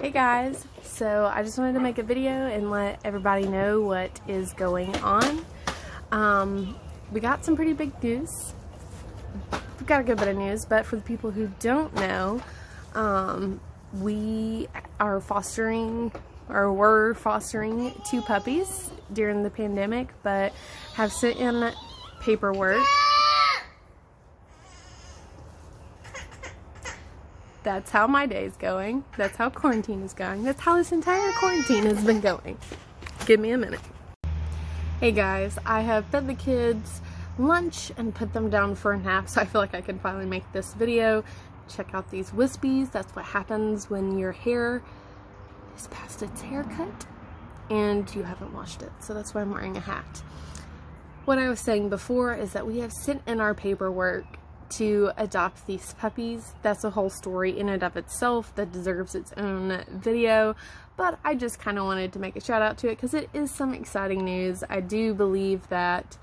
Hey guys, so I just wanted to make a video and let everybody know what is going on. We got some pretty big news. We got a good bit of news, but for the people who don't know, we are fostering, or were fostering, 2 puppies during the pandemic, but have sent in paperwork. That's how my day's going. That's how quarantine is going. That's how this entire quarantine has been going. Give me a minute. Hey guys, I have fed the kids lunch and put them down for a nap, so I feel like I can finally make this video. Check out these wispies. That's what happens when your hair is past its haircut and you haven't washed it. So that's why I'm wearing a hat. What I was saying before is that we have sent in our paperwork to adopt these puppies. That's a whole story in and of itself that deserves its own video, but I just kind of wanted to make a shout out to it because it is some exciting news. I do believe that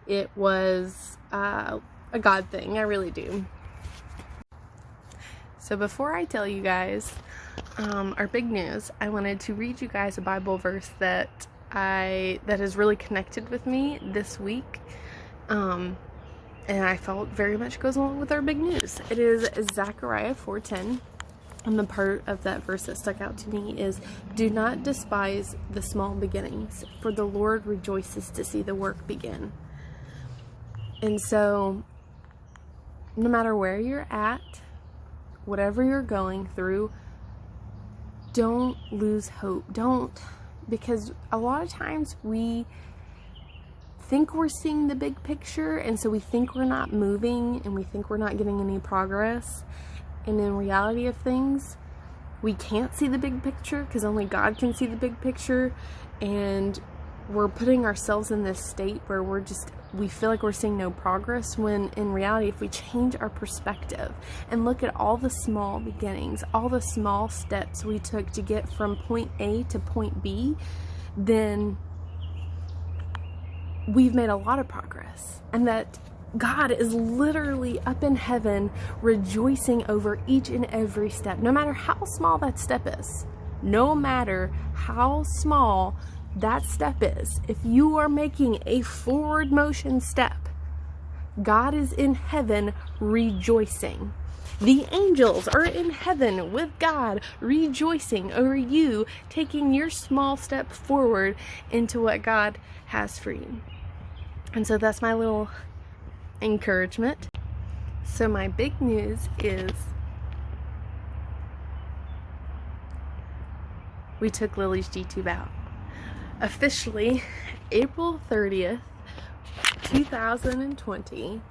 it was a God thing. I really do. So before I tell you guys our big news, I wanted to read you guys a Bible verse that has really connected with me this week. And I felt very much goes along with our big news. It is Zechariah 4:10, and the part of that verse that stuck out to me is, "Do not despise the small beginnings, for the Lord rejoices to see the work begin." And so, no matter where you're at, whatever you're going through, don't lose hope. Because a lot of times we think we're seeing the big picture, and so we think we're not moving and we think we're not getting any progress, and in reality of things we can't see the big picture because only God can see the big picture, and we're putting ourselves in this state where we feel like we're seeing no progress, when in reality if we change our perspective and look at all the small beginnings, all the small steps we took to get from point A to point B, then we've made a lot of progress, and that God is literally up in heaven rejoicing over each and every step, no matter how small that step is. No matter how small that step is, if you are making a forward motion step, God is in heaven rejoicing. The angels are in heaven with God rejoicing over you taking your small step forward into what God has for you. And so that's my little encouragement. So my big news is we took Lily's G-tube out. Officially, April 30th, 2020,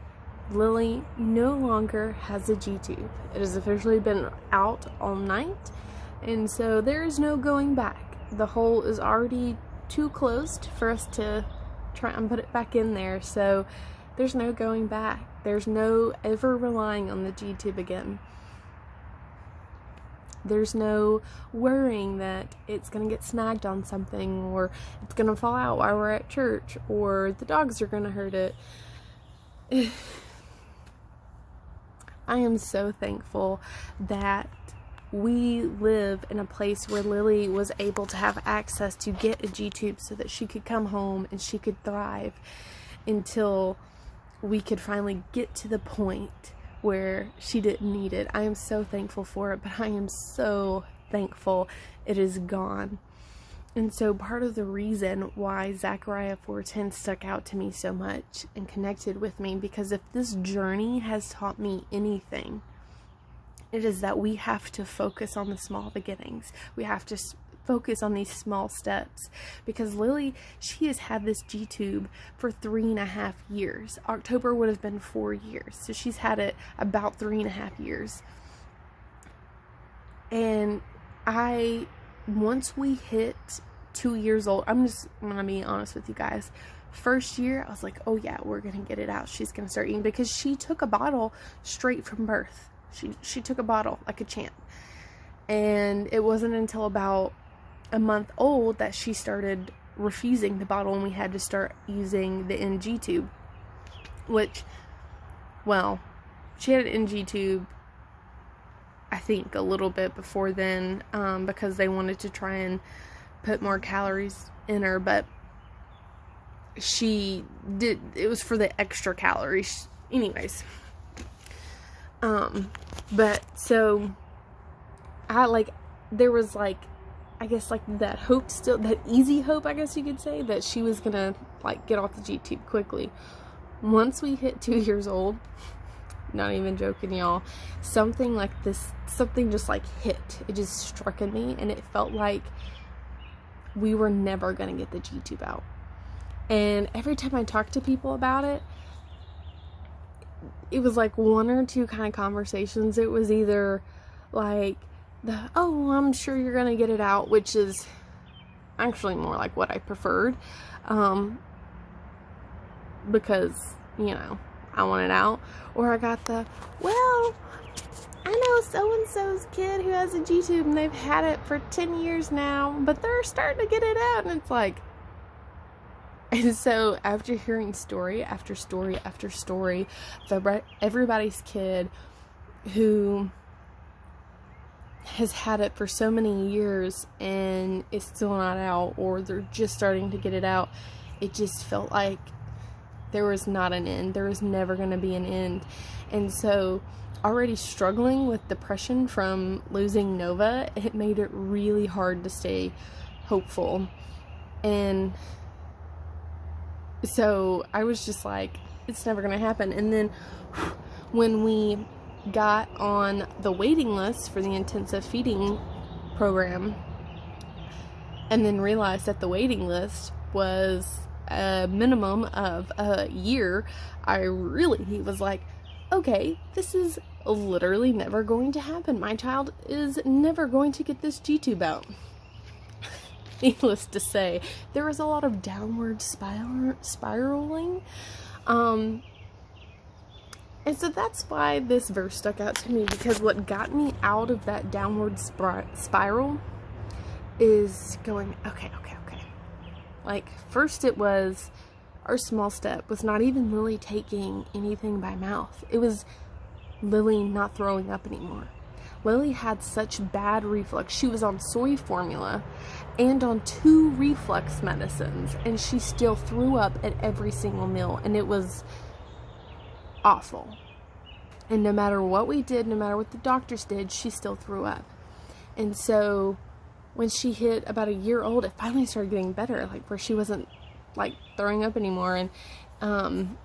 Lily no longer has a G-tube. It has officially been out all night, and so there is no going back. The hole is already too closed for us to try and put it back in there, so there's no going back. There's no ever relying on the G-tube again. There's no worrying that it's gonna get snagged on something, or it's gonna fall out while we're at church, or the dogs are gonna hurt it. I am so thankful that we live in a place where Lily was able to have access to get a G-tube so that she could come home and she could thrive until we could finally get to the point where she didn't need it. I am so thankful for it, but I am so thankful it is gone. And so part of the reason why Zechariah 4:10 stuck out to me so much and connected with me, because if this journey has taught me anything, it is that we have to focus on the small beginnings. We have to focus on these small steps, because Lily, she has had this G-tube for 3.5 years. October would have been 4 years, so she's had it about 3.5 years. And once we hit 2 years old, I'm gonna be honest with you guys, first year I was like, oh yeah, we're gonna get it out, she's gonna start eating, because she took a bottle straight from birth. She took a bottle like a champ. And it wasn't until about a month old that she started refusing the bottle, and we had to start using the NG tube, which, well, she had an NG tube I think a little bit before then, because they wanted to try and put more calories in her, but it was for the extra calories. Anyways, but so there was I guess that hope still, that easy hope, I guess you could say, that she was gonna get off the G-tube quickly. Once we hit 2 years old, not even joking, y'all, something just hit. It just struck at me, and it felt like we were never gonna get the G-tube out. And every time I talked to people about it, it was one or two kind of conversations. It was either oh, I'm sure you're gonna get it out, which is actually more like what I preferred, because, I want it out. Or I got well, I know so-and-so's kid who has a G-tube and they've had it for 10 years now, but they're starting to get it out. And it's and so after hearing story after story after story of everybody's kid who has had it for so many years and it's still not out, or they're just starting to get it out, it just felt like there was not an end. There was never going to be an end. And so, already struggling with depression from losing Nova, it made it really hard to stay hopeful. And so I was just it's never going to happen. And then when we got on the waiting list for the intensive feeding program, and then realized that the waiting list was a minimum of a year, I really was okay, this is literally never going to happen. My child is never going to get this G-tube out. Needless to say, there was a lot of downward spiraling. And so that's why this verse stuck out to me, because what got me out of that downward spiral is going, okay. First it was our small step was not even Lily taking anything by mouth. It was Lily not throwing up anymore. Lily had such bad reflux. She was on soy formula and on 2 reflux medicines, and she still threw up at every single meal, and it was awful. And no matter what we did, no matter what the doctors did, she still threw up. And so when she hit about a year old, it finally started getting better, where she wasn't throwing up anymore. And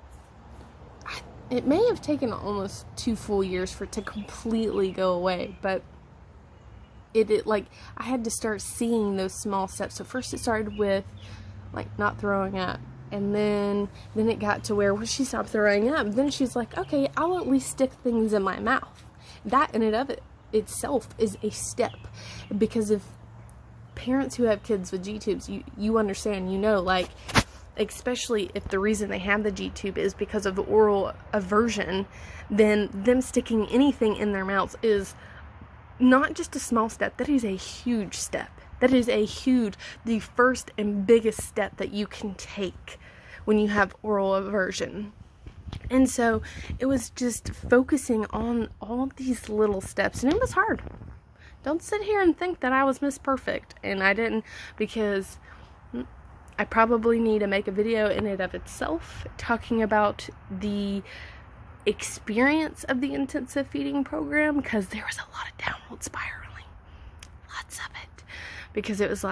it may have taken almost 2 full years for it to completely go away, but I had to start seeing those small steps. So first it started with not throwing up, and then it got to where she stopped throwing up. Then she's okay, I'll at least stick things in my mouth. That in and of itself is a step, because if parents who have kids with G-tubes, you understand, especially if the reason they have the G-tube is because of the oral aversion, then them sticking anything in their mouths is not just a small step. That is a huge step. That is the first and biggest step that you can take when you have oral aversion. And so it was just focusing on all these little steps, and it was hard. Don't sit here and think that I was Miss Perfect, and I didn't, because I probably need to make a video in and of itself talking about the experience of the intensive feeding program, because there was a lot of downward spiraling, lots of it, because it was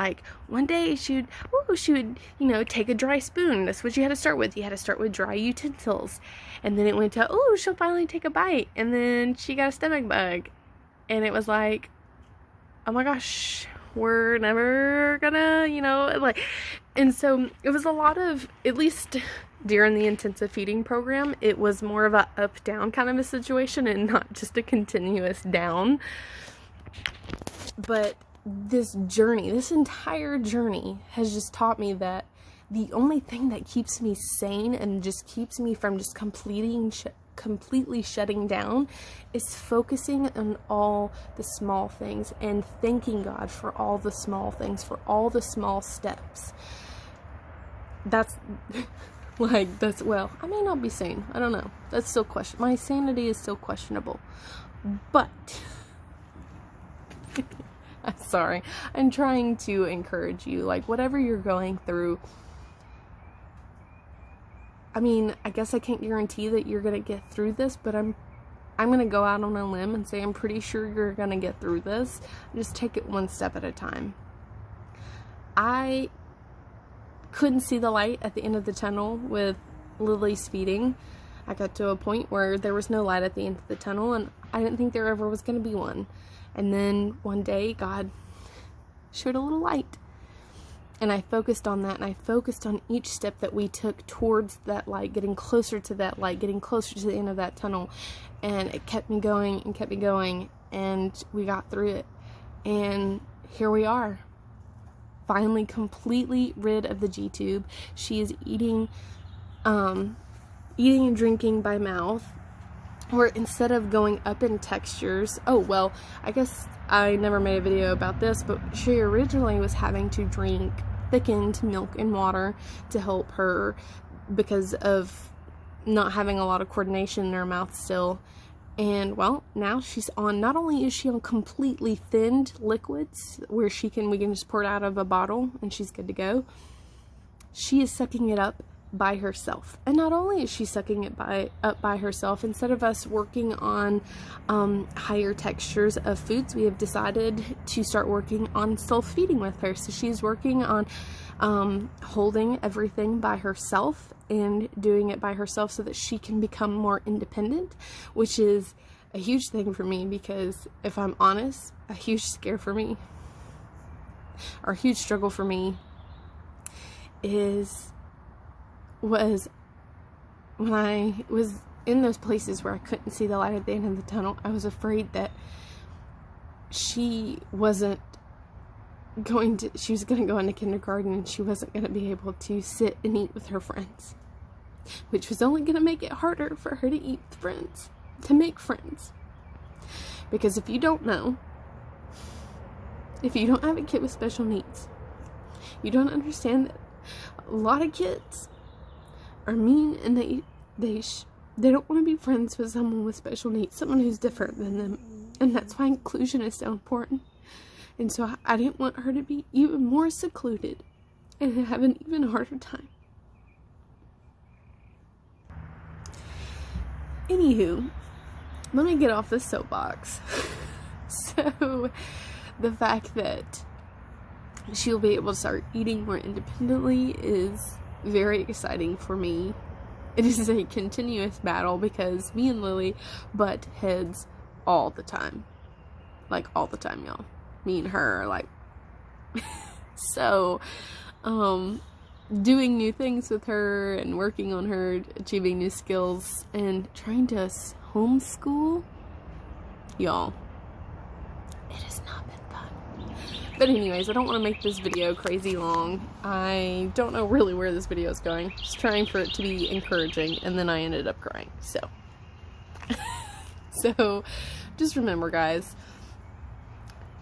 one day she would take a dry spoon. That's what you had to start with. You had to start with dry utensils, and then it went to, she'll finally take a bite, and then she got a stomach bug, and it was oh my gosh, we're never gonna, and so it was a lot of, at least during the intensive feeding program, it was more of a up-down kind of a situation and not just a continuous down. But this entire journey has just taught me that the only thing that keeps me sane and just keeps me from just completely shutting down is focusing on all the small things and thanking God for all the small things, for all the small steps. That's well, I may not be sane. I don't know. That's still my sanity is still questionable. But I'm sorry. I'm trying to encourage you. Like, whatever you're going through, I mean, I guess I can't guarantee that you're gonna get through this, but I'm gonna go out on a limb and say I'm pretty sure you're gonna get through this. Just take it one step at a time. I couldn't see the light at the end of the tunnel with Lily's feeding. I got to a point where there was no light at the end of the tunnel, and I didn't think there ever was going to be one. And then one day, God showed a little light. And I focused on that, and I focused on each step that we took towards that light, getting closer to that light, getting closer to the end of that tunnel. And it kept me going and kept me going, and we got through it. And here we are, finally completely rid of the G-tube. She is eating and drinking by mouth, where instead of going up in textures, oh well, I guess I never made a video about this, but she originally was having to drink thickened milk and water to help her because of not having a lot of coordination in her mouth still. And well, now she's on, not only is she on completely thinned liquids where we can just pour it out of a bottle and she's good to go, she is sucking it up by herself. And not only is she sucking it up by herself, instead of us working on higher textures of foods, we have decided to start working on self-feeding with her. So she's working on holding everything by herself and doing it by herself so that she can become more independent, which is a huge thing for me, because if I'm honest, a huge scare for me, or a huge struggle for me, was when I was in those places where I couldn't see the light at the end of the tunnel. I was afraid that she was going to go into kindergarten and she wasn't going to be able to sit and eat with her friends, which was only going to make it harder for her to eat with friends, to make friends. Because if you don't know, if you don't have a kid with special needs, you don't understand that a lot of kids are mean, and they don't want to be friends with someone with special needs, someone who's different than them. And that's why inclusion is so important. And so I didn't want her to be even more secluded and have an even harder time. Anywho, let me get off this soapbox. So the fact that she'll be able to start eating more independently is very exciting for me. It is a continuous battle because me and Lily butt heads all the time. Like, all the time, y'all. Me and her are like... So, doing new things with her and working on her, achieving new skills, and trying to homeschool, y'all, it has not been fun. But anyways, I don't want to make this video crazy long. I don't know really where this video is going. Just trying for it to be encouraging, and then I ended up crying. So just remember, guys,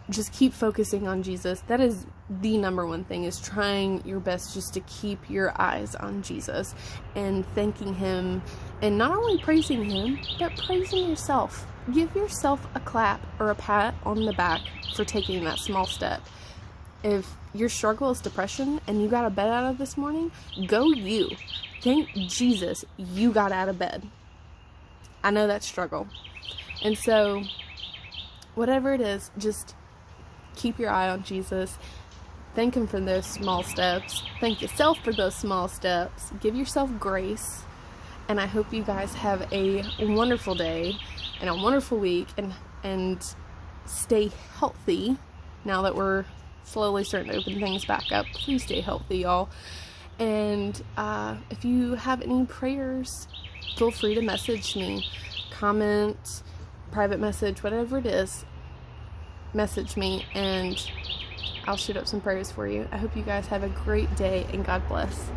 just keep focusing on Jesus. That is the number one thing, is trying your best just to keep your eyes on Jesus and thanking him, and not only praising him, but praising yourself. Give yourself a clap or a pat on the back for taking that small step. If your struggle is depression and you got out of bed out of this morning, go you. Thank Jesus you got out of bed. I know that struggle. And so, whatever it is, just keep your eye on Jesus. Thank him for those small steps. Thank yourself for those small steps. Give yourself grace. And I hope you guys have a wonderful day and a wonderful week, and stay healthy now that we're slowly starting to open things back up. Please stay healthy, y'all. And if you have any prayers, feel free to message me, comment, private message, whatever it is, message me and I'll shoot up some prayers for you. I hope you guys have a great day, and God bless.